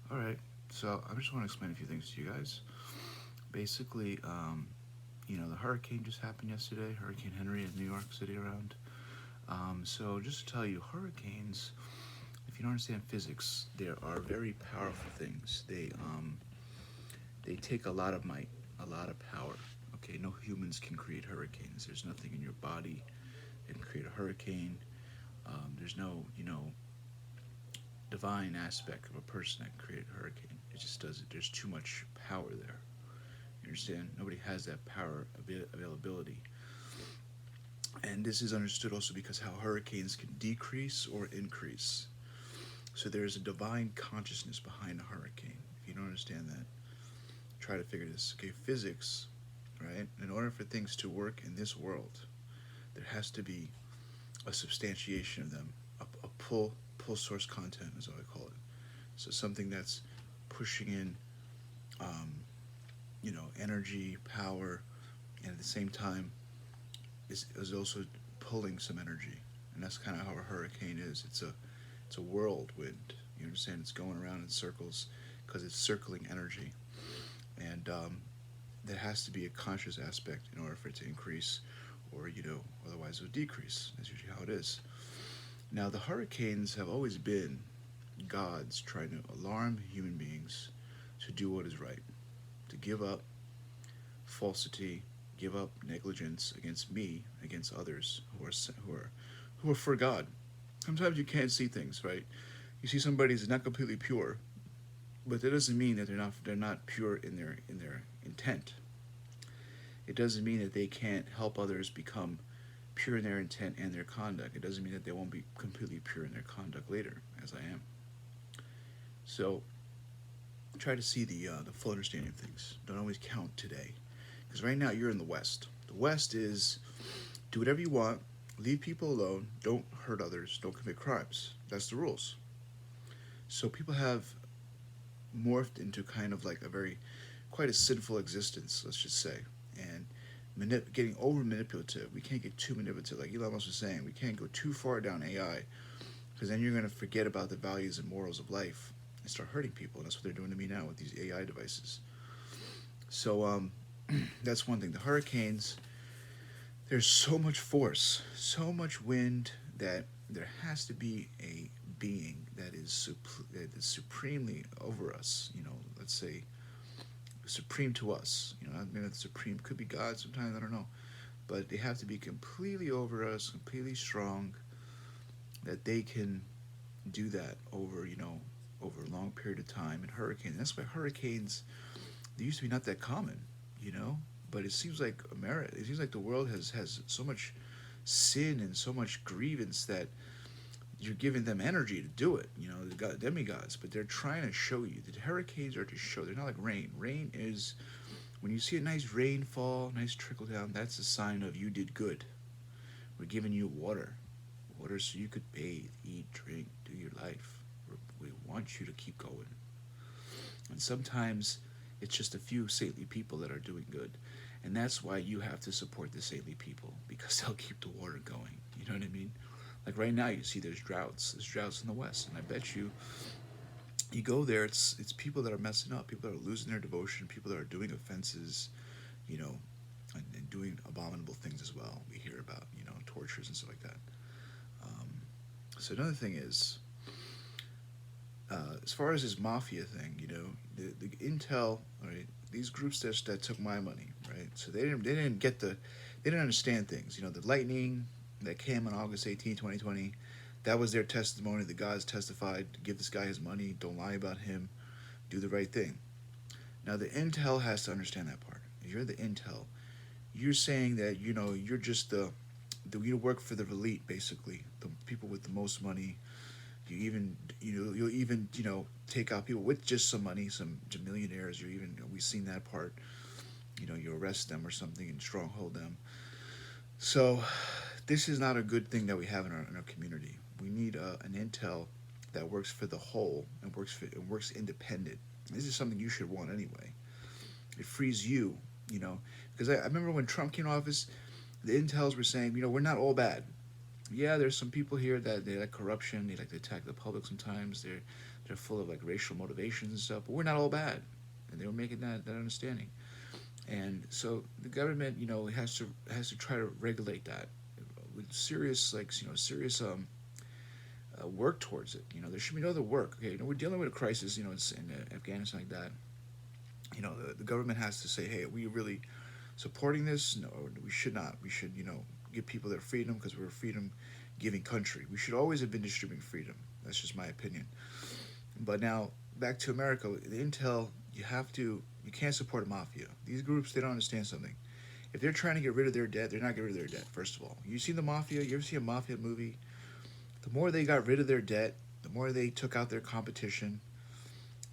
All right. So I just want to explain a few things to you guys. Basically, the hurricane just happened yesterday. Hurricane Henry in New York City around. So just to tell you, hurricanes, if you don't understand physics, they are very powerful things. They take a lot of might, a lot of power. Okay, no humans can create hurricanes. There's nothing in your body that can create a hurricane. There's no, divine aspect of a person that can create a hurricane. It just does it. There's too much power there. You understand? Nobody has that power availability. And this is understood also because how hurricanes can decrease or increase. So there's a divine consciousness behind a hurricane. If you don't understand that, try to figure this. Okay, physics, right? In order for things to work in this world, there has to be a substantiation of them, a pull source content is what I call it. So something that's pushing in, um, energy, power, and at the same time is also pulling some energy, and that's kind of how a hurricane is. It's a whirlwind. You understand? It's going around in circles because it's circling energy, and there has to be a conscious aspect in order for it to increase, or otherwise it would decrease. That's usually how it is. Now the hurricanes have always been gods trying to alarm human beings to do what is right, to give up falsity, give up negligence against me, against others who are for God. Sometimes you can't see things, right? You see somebody is not completely pure, but that doesn't mean that they're not pure in their intent. It doesn't mean that they can't help others become pure in their intent and their conduct. It doesn't mean that they won't be completely pure in their conduct later, as I am. So try to see the full understanding of things. Don't always count today, because right now you're in the West. The West is do whatever you want, leave people alone, don't hurt others, don't commit crimes. That's the rules. So people have morphed into kind of like a very quite a sinful existence, let's just say, and getting over manipulative. We can't get too manipulative, like Elon Musk was saying. We can't go too far down AI because then you're going to forget about the values and morals of life and start hurting people. And that's what they're doing to me now with these AI devices. So that's one thing. The hurricanes, there's so much force, so much wind that there has to be a being that is supremely over us. Let's say supreme to us. Maybe the supreme could be God sometimes. I don't know, but they have to be completely over us, completely strong, that they can do that over a long period of time. And hurricanes. That's why hurricanes they used to be not that common. You know, but it seems like America. It seems like the world has so much sin and so much grievance that you're giving them energy to do it. The demigods, but they're trying to show you. The hurricanes are to show. They're not like rain. Rain is when you see a nice rainfall, nice trickle down. That's a sign of you did good. We're giving you water so you could bathe, eat, drink, do your life. We want you to keep going. And sometimes it's just a few saintly people that are doing good. And that's why you have to support the saintly people because they'll keep the water going. You know what I mean? Like right now, you see there's droughts. There's droughts in the West, and I bet you go there. It's people that are messing up, people that are losing their devotion, people that are doing offenses, you know, and doing abominable things as well. We hear about tortures and stuff like that. Um, so another thing is, as far as this mafia thing, the intel, right? These groups that took my money, right? So they didn't understand things. The lightning that came on August 18, 2020, that was their testimony. The guys testified, give this guy his money, don't lie about him, do the right thing. Now the intel has to understand that part. If you're the intel, you're saying that you're just you work for the elite, basically, the people with the most money. You'll even take out people with just some money, some millionaires. We've seen that part. You arrest them or something and stronghold them. So this is not a good thing that we have in our community. We need an intel that works for the whole and works independent. This is something you should want anyway. It frees you, because I remember when Trump came to office, the intels were saying, we're not all bad. Yeah, there's some people here that they like corruption. They like to attack the public sometimes. They're full of like racial motivations and stuff. But we're not all bad, and they were making that understanding. And so the government, has to try to regulate that with serious serious work towards it. There should be no other work. Okay, we're dealing with a crisis. In Afghanistan like that. The government has to say, hey, are we really supporting this? No, we should not. We should, give people their freedom because we're a freedom giving country. We should always have been distributing freedom. That's just my opinion. But now back to America, the intel, you can't support a mafia. These groups, they don't understand something. If they're trying to get rid of their debt, they're not getting rid of their debt. First of all, you see the mafia. You ever see a mafia movie? The more they got rid of their debt, the more they took out their competition,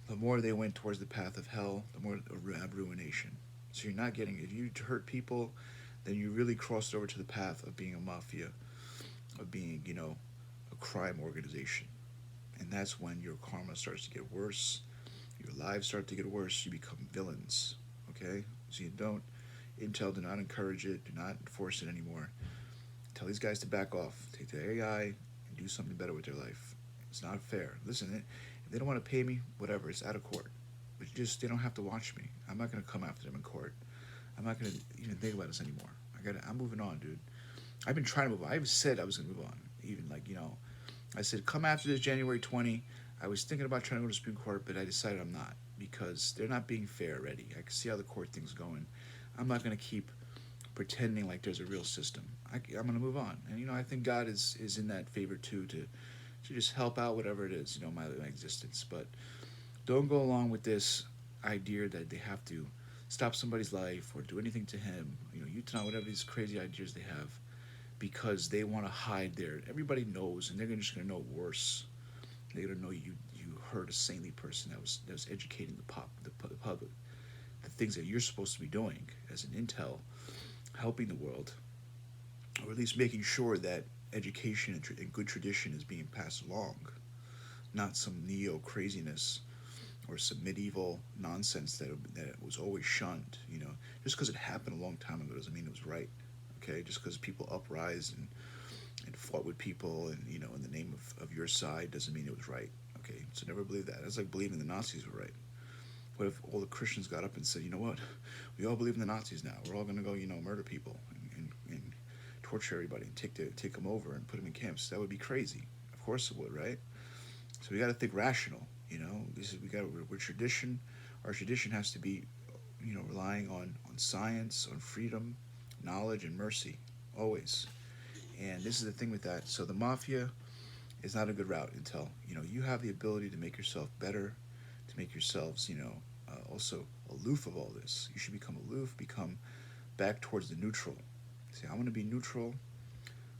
the more they went towards the path of hell, the more ruination. So you're not getting, if you hurt people, then you really crossed over to the path of being a mafia, of being, a crime organization. And that's when your karma starts to get worse, your lives start to get worse, you become villains. Okay? So you don't, Intel, do not encourage it, do not enforce it anymore. Tell these guys to back off, take the AI and do something better with their life. It's not fair. Listen, if they don't want to pay me, whatever, it's out of court. But they don't have to watch me. I'm not going to come after them in court. I'm not going to even think about this anymore. I'm moving on, dude. I've been trying to move on. I even said I was going to move on. Even I said, come after this January 20. I was thinking about trying to go to Supreme Court, but I decided I'm not because they're not being fair already. I can see how the court thing's going. I'm not going to keep pretending like there's a real system. I'm going to move on. And, I think God is in that favor too to just help out whatever it is, my existence. But don't go along with this idea that they have to stop somebody's life or do anything to him. Utah, whatever these crazy ideas they have, because they want to hide their. Everybody knows, and they're just going to know worse. They're going to know you hurt a saintly person that was educating the public, the things that you're supposed to be doing as an intel, helping the world, or at least making sure that education and good tradition is being passed along, not some neo craziness or some medieval nonsense that was always shunned. Just because it happened a long time ago doesn't mean it was right. Okay, just because people uprised and fought with people and in the name of your side doesn't mean it was right. Okay, so never believe that. That's like believing the Nazis were right. What if all the Christians got up and said, you know what, we all believe in the Nazis now. We're all going to go, murder people and torture everybody and take them over and put them in camps. That would be crazy. Of course it would, right? So we got to think rational. We're tradition. Our tradition has to be, relying on science, on freedom, knowledge, and mercy, always. And this is the thing with that. So the mafia is not a good route until you have the ability to make yourself better, to make yourselves also aloof of all this. You should become aloof, become back towards the neutral. Say, I'm going to be neutral.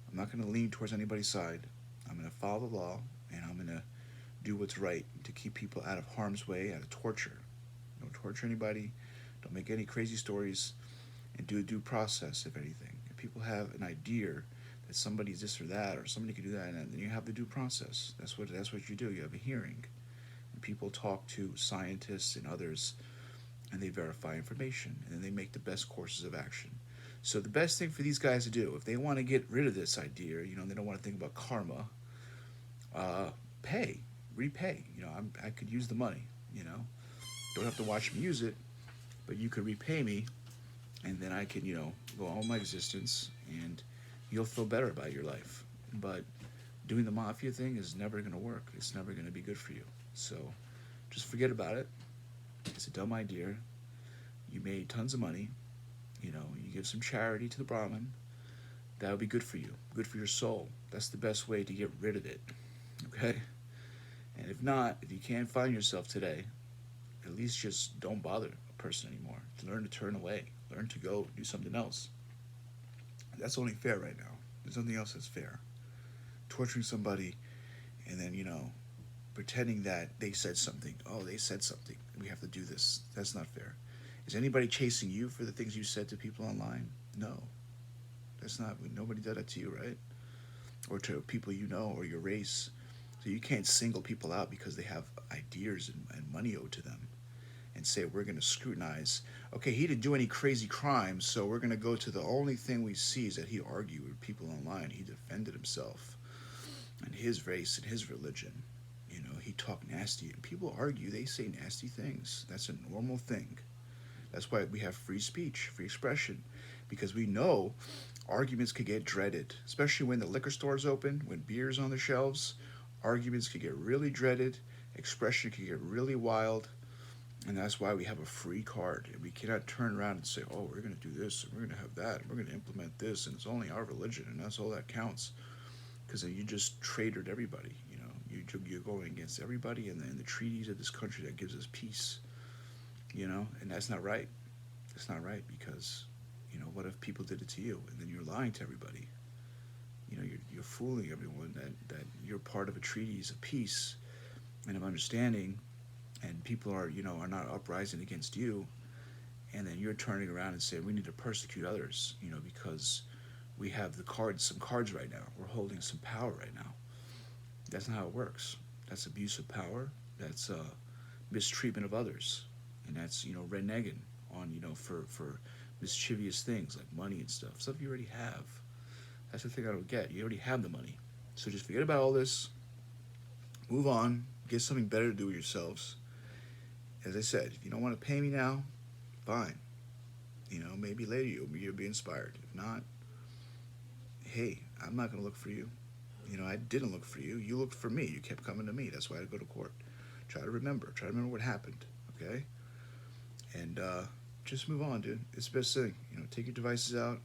I'm not going to lean towards anybody's side. I'm going to follow the law, and I'm going to do what's right to keep people out of harm's way, out of torture. Don't torture anybody. Don't make any crazy stories, and do a due process, if anything. If people have an idea that somebody's this or that, or somebody can do that, and then you have the due process. That's what you do. You have a hearing, and people talk to scientists and others, and they verify information, and then they make the best courses of action. So the best thing for these guys to do, if they want to get rid of this idea, they don't want to think about karma. Pay, repay. I could use the money. Don't have to watch me use it, but you could repay me, and then I can, go on my existence, and you'll feel better about your life. But doing the mafia thing is never going to work. It's never going to be good for you. So just forget about it. It's a dumb idea. You made tons of money. You give some charity to the Brahmin. That would be good for you, good for your soul. That's the best way to get rid of it. Okay? And if not, if you can't find yourself today, at least just don't bother a person anymore. Learn to turn away. Learn to go do something else. That's only fair right now. There's nothing else that's fair. Torturing somebody and then, pretending that they said something. Oh, they said something. We have to do this. That's not fair. Is anybody chasing you for the things you said to people online? No. That's not, nobody did that to you, right? Or to people or your race. So you can't single people out because they have ideas and money owed to them and and say we're going to scrutinize. Okay, he didn't do any crazy crimes, so we're going to go to the only thing we see is that he argued with people online. He defended himself and his race and his religion. You know, he talked nasty, and people argue. They say nasty things. That's a normal thing. That's why we have free speech, free expression, because we know arguments could get dreaded, especially when the liquor stores open, when beer's on the shelves. Arguments could get really dreaded, expression could get really wild, and that's why we have a free card. And we cannot turn around and say, oh, we're going to do this, and we're going to have that, and we're going to implement this, and it's only our religion, and that's all that counts. Because then you just traitored everybody. You know, you're going against everybody and the treaties of this country that gives us peace. You know, and that's not right. It's not right because, you know, what if people did it to you and then you're lying to everybody? You know, you're fooling everyone that you're part of a treaties of peace and of understanding, and people are, you know, are not uprising against you, and then you're turning around and saying we need to persecute others, you know, because we have some cards right now. We're holding some power right now. That's not how it works. That's abuse of power. That's mistreatment of others, and that's, you know, reneging on, you know, for mischievous things like money and stuff you already have. That's the thing I don't get. You already have the money, so just forget about all this. Move on. Get something better to do with yourselves. As I said, if you don't want to pay me now, fine. You know, maybe later you'll be inspired. If not, hey, I'm not going to look for you. You know, I didn't look for you. You looked for me. You kept coming to me. That's why I go to court. Try to remember what happened, okay? And just move on, dude. It's the best thing. You know, take your devices out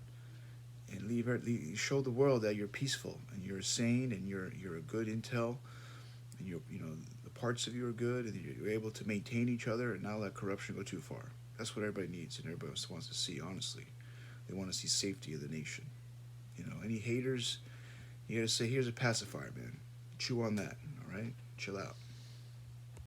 and show the world that you're peaceful and you're sane and you're a good intel, and you know, the parts of you are good, and you're able to maintain each other and not let corruption go too far. That's what everybody needs and everybody wants to see, honestly. They want to see safety of the nation. You know, any haters, you gotta say, here's a pacifier, man. Chew on that, all right? Chill out.